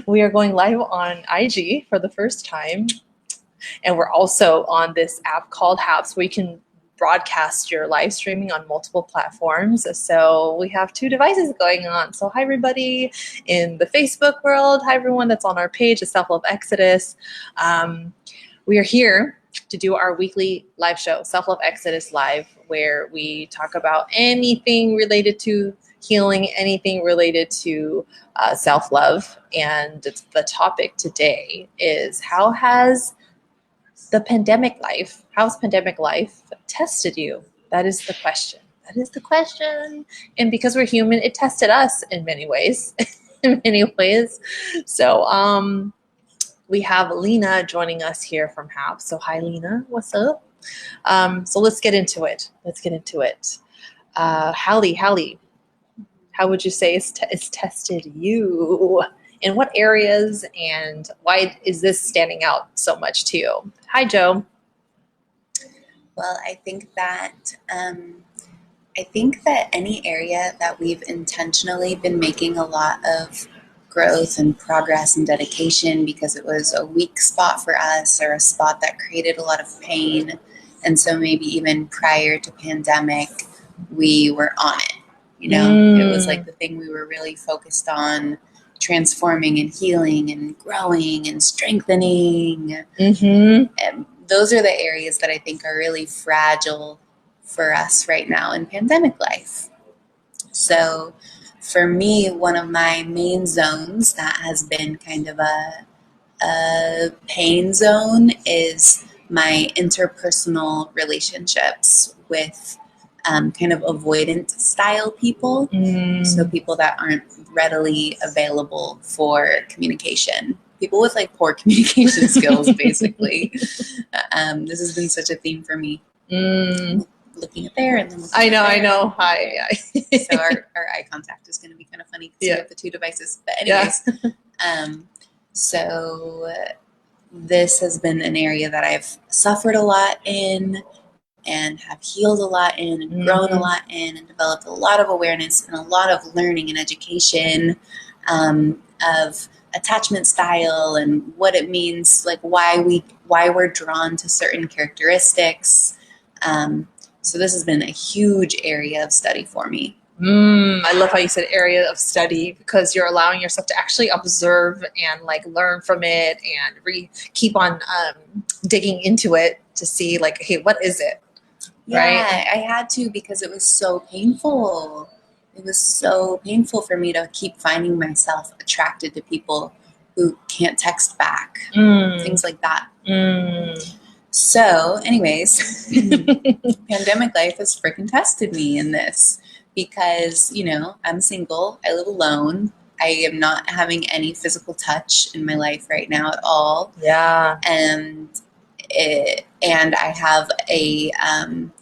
We are going live on IG for the first time. And we're also on this app called Haps where you can broadcast your live streaming on multiple platforms. So we have two devices going on. So hi, everybody in the Facebook world. Hi, everyone that's on our page, the Self Love Exodus. We are here to do our weekly live show, Self Love Exodus Live, where we talk about anything related to healing, anything related to self-love. And the topic today is how's pandemic life tested you? That is the question. That is the question. And because we're human, it tested us in many ways. So we have Lena joining us here from HAP. So hi, Lena. What's up? So let's get into it. Hallie, how would you say it's tested you? In what areas, and why is this standing out so much to you? Hi, Joe. Well, I think that any area that we've intentionally been making a lot of growth and progress and dedication because it was a weak spot for us or a spot that created a lot of pain, and so maybe even prior to pandemic, we were on it. It was like the thing we were really focused on transforming and healing and growing and strengthening. And those are the areas that I think are really fragile for us right now in pandemic life. So for me, one of my main zones that has been kind of a pain zone is my interpersonal relationships with kind of avoidant style people. So people that aren't readily available for communication. People with like poor communication skills, basically. This has been such a theme for me. Looking at there and then I know. Hi. So our eye contact is going to be kind of funny because we have the two devices. But anyways, so this has been an area that I've suffered a lot in and have healed a lot in and grown a lot in and developed a lot of awareness and a lot of learning and education of attachment style and what it means, like why we're drawn to certain characteristics. So this has been a huge area of study for me. I love how you said area of study, because you're allowing yourself to actually observe and like learn from it and keep on digging into it to see like, hey, what is it? Yeah, right? I had to because it was so painful. It was so painful for me to keep finding myself attracted to people who can't text back, things like that. So anyways, pandemic life has freaking tested me in this because, I'm single, I live alone, I am not having any physical touch in my life right now at all. Yeah. And I have an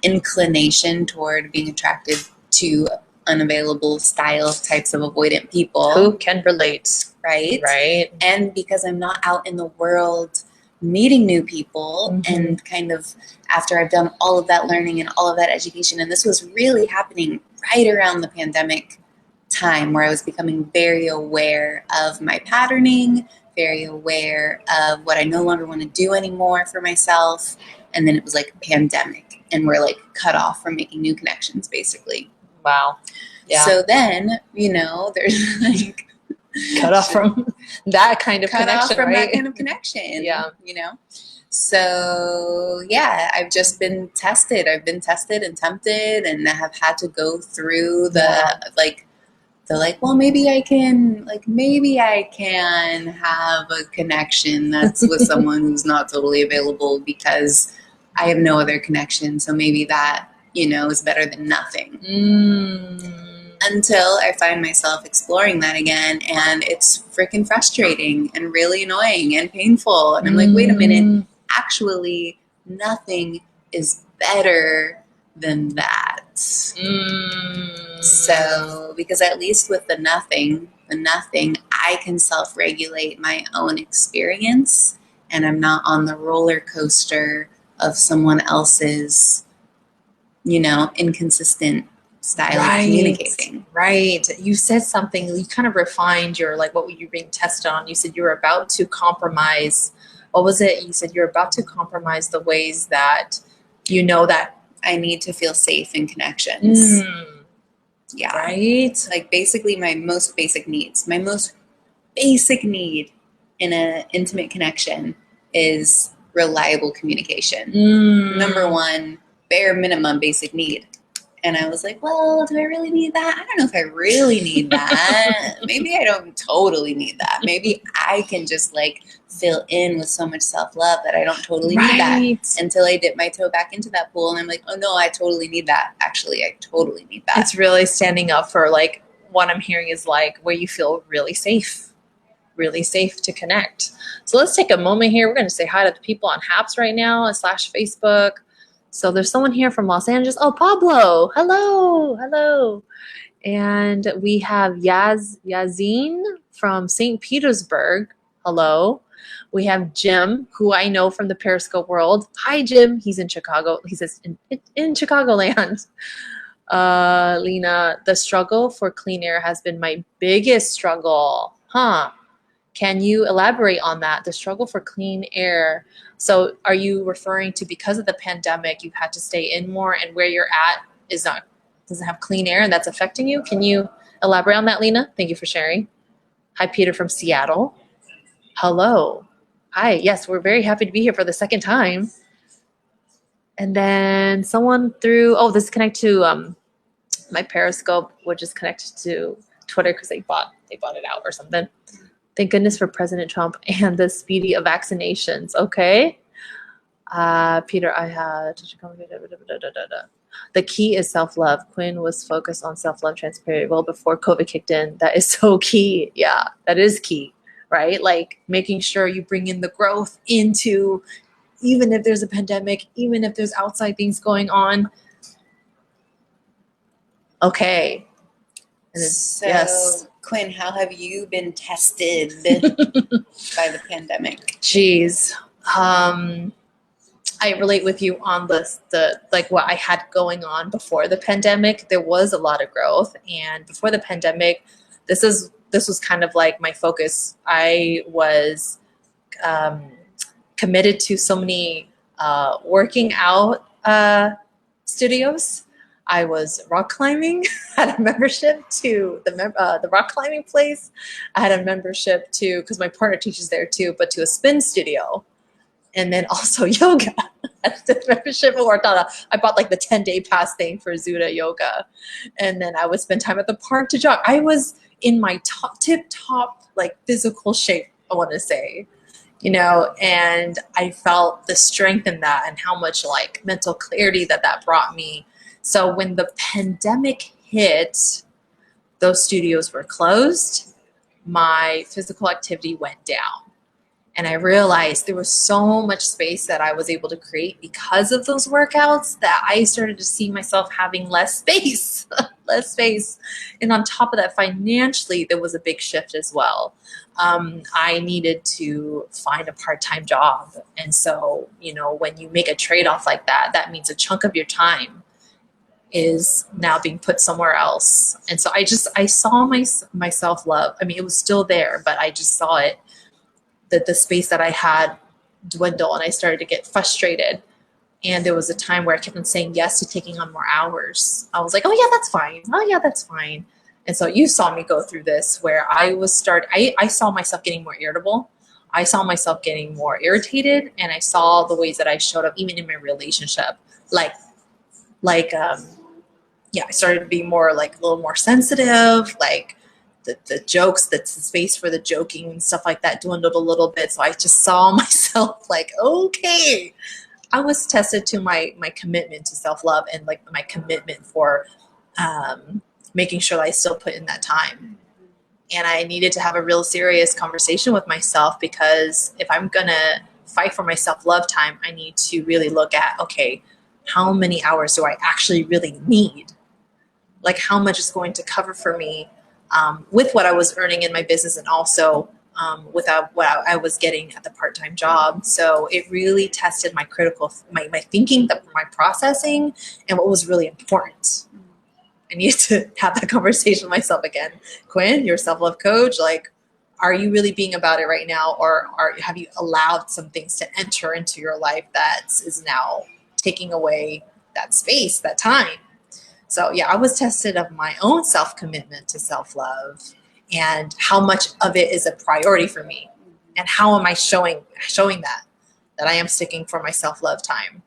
inclination toward being attracted to unavailable style types of avoidant people. Who can relate? Right. And because I'm not out in the world meeting new people and kind of after I've done all of that learning and all of that education, and this was really happening right around the pandemic time where I was becoming very aware of my patterning, very aware of what I no longer want to do anymore for myself. And then it was like a pandemic and we're like cut off from making new connections, basically. Wow. Yeah. So then, there's like cut off from that kind of cut connection, off from right? that kind of connection. Yeah. So yeah, I've just been tested. I've been tested and tempted and have had to go through well, maybe I can have a connection that's with someone who's not totally available because I have no other connection. So maybe that, is better than nothing. Until I find myself exploring that again, and it's freaking frustrating and really annoying and painful. And I'm like, wait a minute, actually, nothing is better than that. So, because at least with the nothing, I can self-regulate my own experience, and I'm not on the roller coaster of someone else's, inconsistent style of communicating. Right. You said something, you kind of refined your, like, what were you being tested on? You said you were about to compromise. What was it? You said you're about to compromise the ways that you know that I need to feel safe in connections. Yeah. Right. Like basically my most basic needs. My most basic need in an intimate connection is reliable communication. Number one, bare minimum basic need. And I was like, well, do I really need that? I don't know if I really need that. Maybe I don't totally need that. Maybe I can just like fill in with so much self-love that I don't totally need that until I dip my toe back into that pool and I'm like, oh no, I totally need that. Actually, I totally need that. It's really standing up for, like, what I'm hearing is like where you feel really safe to connect. So let's take a moment here. We're going to say hi to the people on Haps right now / Facebook. So there's someone here from Los Angeles. Oh, Pablo. Hello. And we have Yazine from St. Petersburg. Hello. We have Jim, who I know from the Periscope world. Hi, Jim. He's in Chicago. He says in Chicagoland. Lena, the struggle for clean air has been my biggest struggle. Can you elaborate on that? The struggle for clean air. So are you referring to because of the pandemic, you've had to stay in more and where you're at doesn't have clean air and that's affecting you? Can you elaborate on that, Lena? Thank you for sharing. Hi, Peter from Seattle. Hello. Hi. Yes, we're very happy to be here for the second time. And then someone this connect to my Periscope, which is connected to Twitter because they bought it out or something. Thank goodness for President Trump and the speedy of vaccinations. Okay. Peter, I had the key is self-love. Quinn was focused on self-love transparent well before COVID kicked in. That is so key. Yeah, that is key, right? Like making sure you bring in the growth into, even if there's a pandemic, even if there's outside things going on. Okay. So, yes. Quinn, how have you been tested by the pandemic? Jeez. I relate with you on the like what I had going on before the pandemic. There was a lot of growth, and before the pandemic, this was kind of like my focus. I was committed to so many working out studios. I was rock climbing. Had a membership to the rock climbing place. I had a membership to, because my partner teaches there too, but to a spin studio, and then also yoga. The membership worked out. I bought like the 10-day pass thing for Zuda yoga, and then I would spend time at the park to jog. I was in my tip top like physical shape, I want to say, and I felt the strength in that and how much like mental clarity that brought me. So when the pandemic hit, those studios were closed. My physical activity went down. And I realized there was so much space that I was able to create because of those workouts that I started to see myself having less space, And on top of that, financially, there was a big shift as well. I needed to find a part-time job. And so, when you make a trade-off like that, that means a chunk of your time is now being put somewhere else. And so I saw my self-love. I mean, it was still there, but I just saw it, that the space that I had dwindle, and I started to get frustrated. And there was a time where I kept on saying yes to taking on more hours. I was like, oh yeah, that's fine. Oh yeah, that's fine. And so you saw me go through this where I saw myself getting more irritable. I saw myself getting more irritated, and I saw the ways that I showed up even in my relationship. I started to be more like a little more sensitive, like the jokes, that's the space for the joking and stuff like that dwindled a little bit. So I just saw myself like, okay, I was tested to my commitment to self-love and like my commitment for making sure that I still put in that time. And I needed to have a real serious conversation with myself, because if I'm going to fight for my self-love time, I need to really look at, okay, how many hours do I actually really need? Like how much is going to cover for me with what I was earning in my business, and also without what I was getting at the part-time job. So it really tested my thinking, my processing, and what was really important. I need to have that conversation with myself again. Quinn, your self-love coach, like, are you really being about it right now? Or have you allowed some things to enter into your life that is now taking away that space, that time? So yeah, I was tested of my own self-commitment to self-love and how much of it is a priority for me. And how am I showing that I am sticking for my self-love time?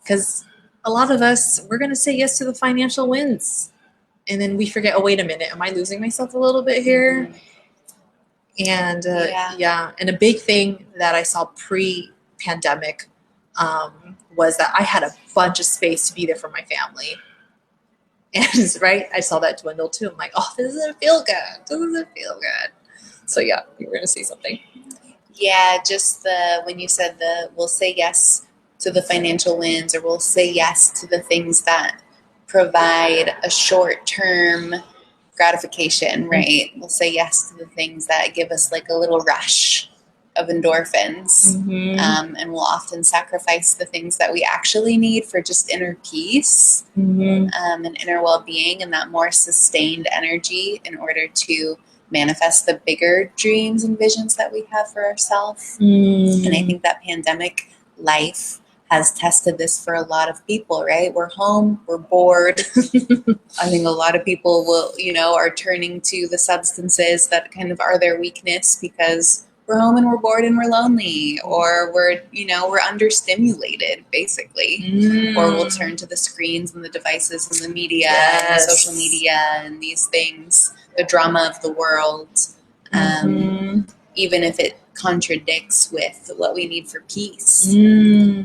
Because a lot of us, we're going to say yes to the financial wins. And then we forget, oh, wait a minute, am I losing myself a little bit here? And and a big thing that I saw pre-pandemic was that I had a bunch of space to be there for my family. And right, I saw that dwindle too. I'm like, oh, this doesn't feel good. This doesn't feel good. So yeah, you were going to say something. Yeah, just when you said we'll say yes to the financial wins, or we'll say yes to the things that provide a short-term gratification, right? We'll say yes to the things that give us like a little rush of endorphins. And we'll often sacrifice the things that we actually need for just inner peace and inner well-being and that more sustained energy in order to manifest the bigger dreams and visions that we have for ourselves. And I think that pandemic life has tested this for a lot of people, right? We're home, we're bored. I think a lot of people are turning to the substances that kind of are their weakness because we're home and we're bored and we're lonely, or we're understimulated, basically. Or we'll turn to the screens and the devices and the media and social media and these things, the drama of the world, even if it contradicts with what we need for peace.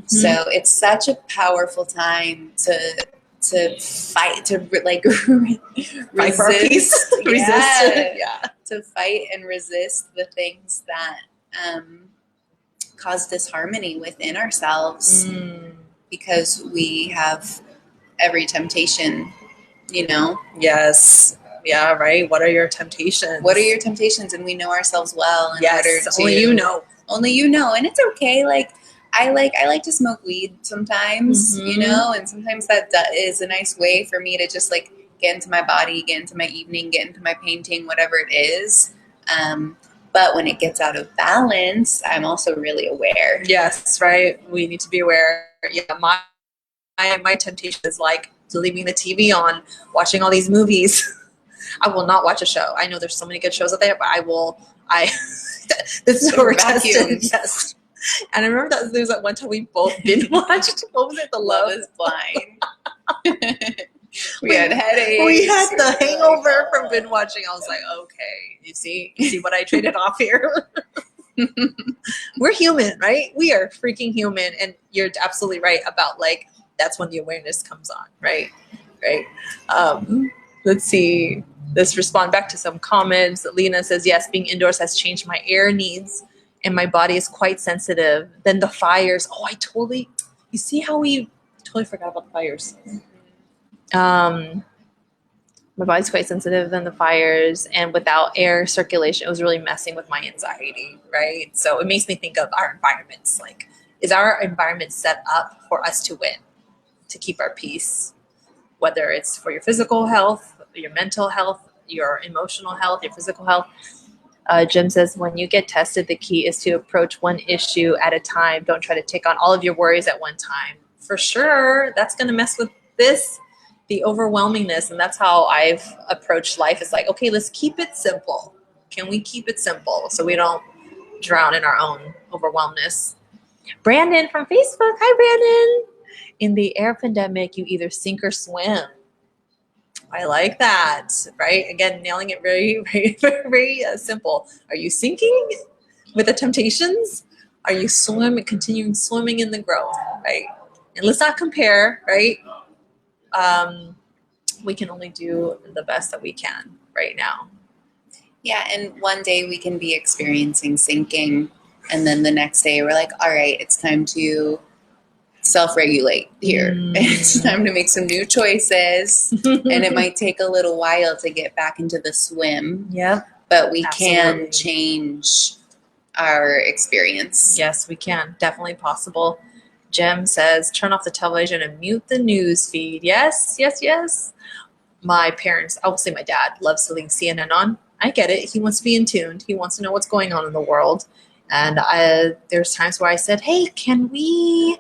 So it's such a powerful time to fight, to like fight for peace. To fight and resist the things that cause disharmony within ourselves, because we have every temptation, Yes. Yeah, right. What are your temptations? And we know ourselves well. Only you know. And it's okay. Like I like to smoke weed sometimes, and sometimes that is a nice way for me to just like get into my body, get into my evening, get into my painting, whatever it is. But when it gets out of balance, I'm also really aware. Yes, right. We need to be aware. Yeah, my temptation is like leaving the TV on, watching all these movies. I will not watch a show. I know there's so many good shows out there, but this is where we're tested. Yes. And I remember that there's that one time we both binge watched. What was it? The Love is Blind. We had headaches. We had the hangover from binge watching. I was like, okay, you see what I traded off here? We're human, right? We are freaking human. And you're absolutely right about like, that's when the awareness comes on, right? Right. Let's see. Let's respond back to some comments. Lena says, yes, being indoors has changed my air needs and my body is quite sensitive. Then the fires. Oh, you see how we totally forgot about the fires. My body's quite sensitive than the fires, and without air circulation, it was really messing with my anxiety, right? So it makes me think of our environments. Like, is our environment set up for us to win, to keep our peace? Whether it's for your physical health, your mental health, your emotional health, your physical health. Jim says, when you get tested, the key is to approach one issue at a time. Don't try to take on all of your worries at one time. For sure, that's going to mess with the overwhelmingness. And that's how I've approached life. It's like, okay, let's keep it simple. Can we keep it simple so we don't drown in our own overwhelmness? Brandon from Facebook. Hi, Brandon. In the air pandemic, you either sink or swim. I like that, right? Again, nailing it very, very, very simple. Are you sinking with the temptations? Are you continuing swimming in the growth, right? And let's not compare, right? We can only do the best that we can right now. Yeah, and one day we can be experiencing sinking, and then the next day we're like, all right, it's time to self-regulate here. It's time to make some new choices, and it might take a little while to get back into the swim. Yeah, but we can change our experience. Yes, we can. Definitely possible. Jem says, turn off the television and mute the news feed. Yes, yes, yes. my parents, I will say my dad, loves to leave CNN on. I get it. He wants to be in tune. He wants to know what's going on in the world. And there's times where I said, hey, can we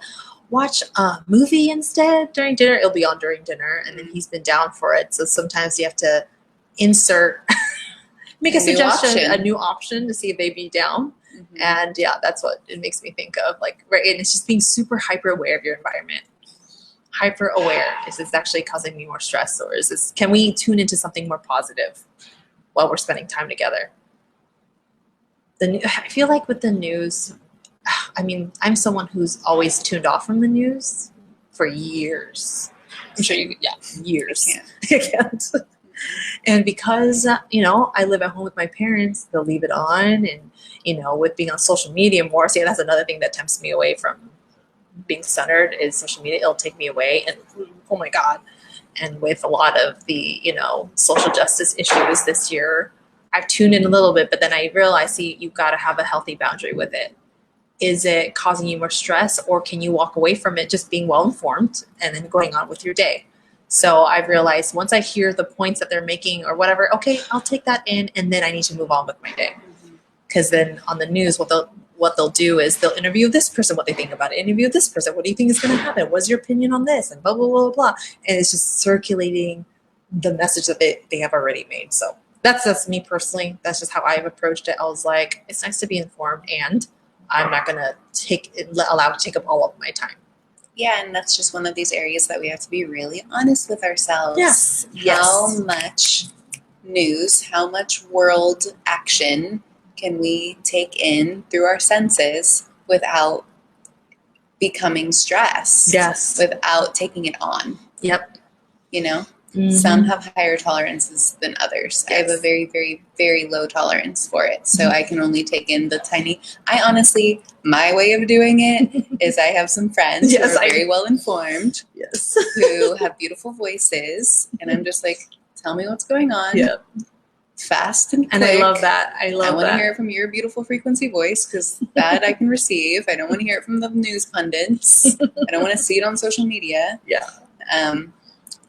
watch a movie instead during dinner? It'll be on during dinner. And then he's been down for it. So sometimes you have to insert, make a suggestion, a new option to see if they'd be down. Mm-hmm. And yeah, that's what it makes me think of. Like, right. And it's just being super hyper aware of your environment. Hyper aware. Is this actually causing me more stress, or is this, can we tune into something more positive while we're spending time together? I feel like with the news, I mean, I'm someone who's always tuned off from the news for years. I'm sure you, years. I can't. And because, I live at home with my parents, they'll leave it on. And, with being on social media more, see, that's another thing that tempts me away from being centered is social media. It'll take me away. And, oh my God. And with a lot of the, social justice issues this year, I've tuned in a little bit, but then I realized, you've got to have a healthy boundary with it. Is it causing you more stress, or can you walk away from it just being well-informed and then going on with your day? So I've realized once I hear the points that they're making or whatever, okay, I'll take that in, and then I need to move on with my day. Because then on the news, what they'll do is they'll interview this person, what they think about it, interview this person, what do you think is going to happen? What's your opinion on this? And blah, blah, blah, blah. And it's just circulating the message that they have already made. So that's me personally. That's just how I've approached it. I was like, it's nice to be informed, and I'm not going to allow it to take up all of my time. Yeah, and that's just one of these areas that we have to be really honest with ourselves. Yes. How much news, how much world action can we take in through our senses without becoming stressed? Yes. Without taking it on. Yep. Mm-hmm. Some have higher tolerances than others. Yes. I have a very, very, very low tolerance for it. So I can only take in the tiny. I honestly, my way of doing it is I have some friends who are very well informed, who have beautiful voices, and I'm just like, tell me what's going on. Yeah. Fast and quick. And I love that. I want to hear it from your beautiful frequency voice, because that I can receive. I don't want to hear it from the news pundits. I don't want to see it on social media. Yeah.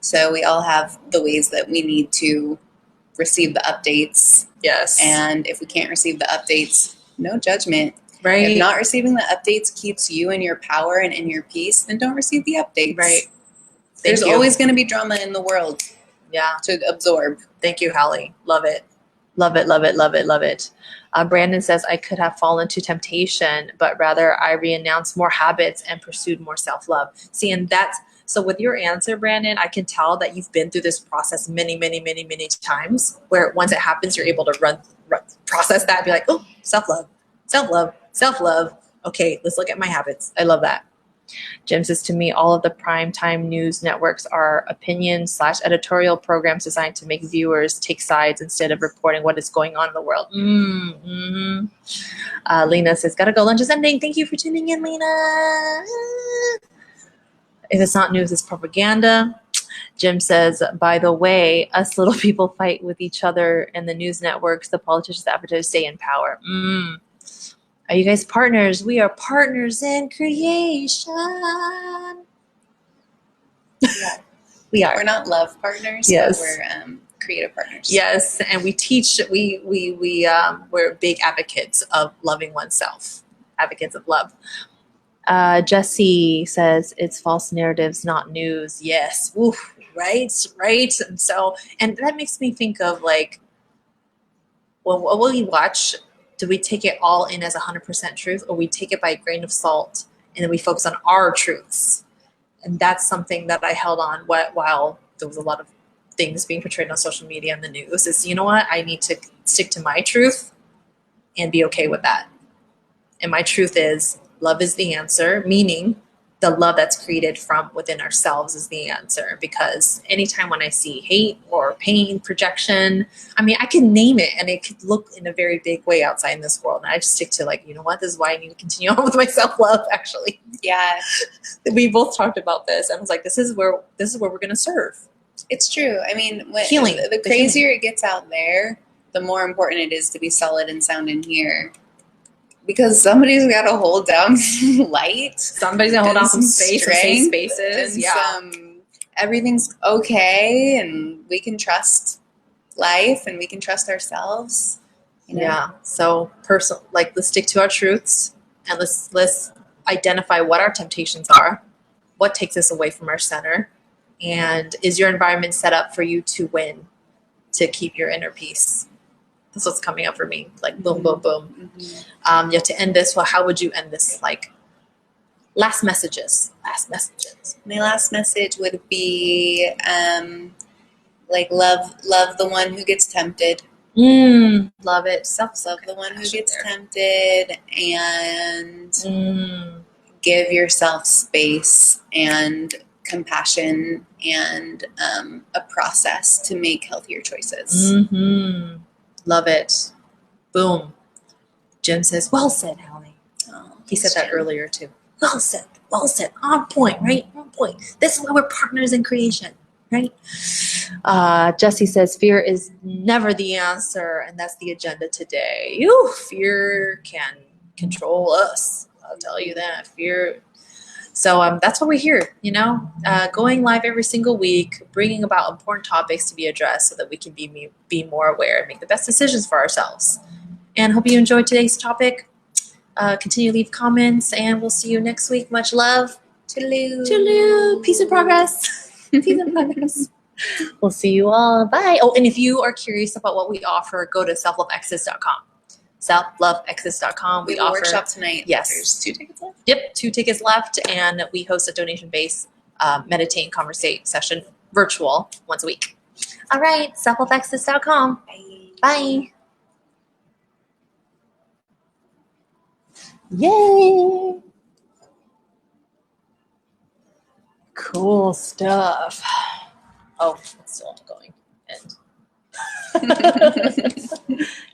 So we all have the ways that we need to receive the updates. Yes. And if we can't receive the updates, no judgment. Right. If not receiving the updates keeps you in your power and in your peace, then don't receive the updates. Right. There's always going to be drama in the world. Yeah. To absorb. Thank you, Hallie. Love it. Love it, love it, love it, love it. Brandon says, I could have fallen to temptation, but rather I renounced more habits and pursued more self-love. See, and so with your answer, Brandon, I can tell that you've been through this process many, many, many, many times, where once it happens, you're able to process that and be like, oh, self-love, self-love, self-love. Okay, let's look at my habits. I love that. Jim says, to me, all of the primetime news networks are opinion/editorial programs designed to make viewers take sides instead of reporting what is going on in the world. Lena says, gotta go. Lunch is ending. Thank you for tuning in, Lena. If it's not news, it's propaganda. Jim says, by the way, us little people fight with each other, and the news networks, the politicians, the advertisers stay in power. Are you guys partners? We are partners in creation. Yeah. We are. We're not love partners, yes. But we're creative partners. Yes, and we teach, we're big advocates of loving oneself, advocates of love. Jesse says, it's false narratives, not news. Yes. Oof, right. And that makes me think of like, well, what will we watch? Do we take it all in as 100% truth, or we take it by a grain of salt and then we focus on our truths? And that's something that I held on while there was a lot of things being portrayed on social media and the news is, you know what? I need to stick to my truth and be okay with that. And my truth is love is the answer, meaning the love that's created from within ourselves is the answer. Because anytime when I see hate or pain, projection, I mean, I can name it and it could look in a very big way outside in this world. And I just stick to like, you know what, this is why I need to continue on with my self-love, actually. Yeah. We both talked about this. I was like, this is where we're going to serve. It's true. I mean, healing. The crazier it gets out there, the more important it is to be solid and sound in here. Because somebody's got to hold down some light. Somebody's got to hold down some space and safe spaces. And some everything's okay and we can trust life and we can trust ourselves. You know? Yeah. So let's stick to our truths and let's identify what our temptations are, what takes us away from our center, and is your environment set up for you to win, to keep your inner peace? That's what's coming up for me. Like boom, boom, boom. Mm-hmm. To end this, well, how would you end this? Like last messages. My last message would be like love the one who gets tempted. Love it. Love the one who gets tempted, and give yourself space and compassion and a process to make healthier choices. Love it. Boom. Jim says, well said, Hallie. Oh, he said that earlier too. Well said. On point, right? On point. This is why we're partners in creation, right? Jesse says, fear is never the answer, and that's the agenda today. Fear can control us. I'll tell you that. Fear. So that's why we're here, going live every single week, bringing about important topics to be addressed so that we can be more aware and make the best decisions for ourselves. And hope you enjoyed today's topic. Continue to leave comments, and we'll see you next week. Much love. Toodaloo. Peace and progress. Peace and progress. We'll see you all. Bye. Oh, and if you are curious about what we offer, go to selfloveexodus.com. Selfloveexodus.com. We have a workshop tonight. Yes. There's 2 tickets left. Yep, 2 tickets left, and we host a donation-based meditate and conversate session, virtual, once a week. All right, selfloveexodus.com. Bye. Yay! Cool stuff. Oh, it's still ongoing.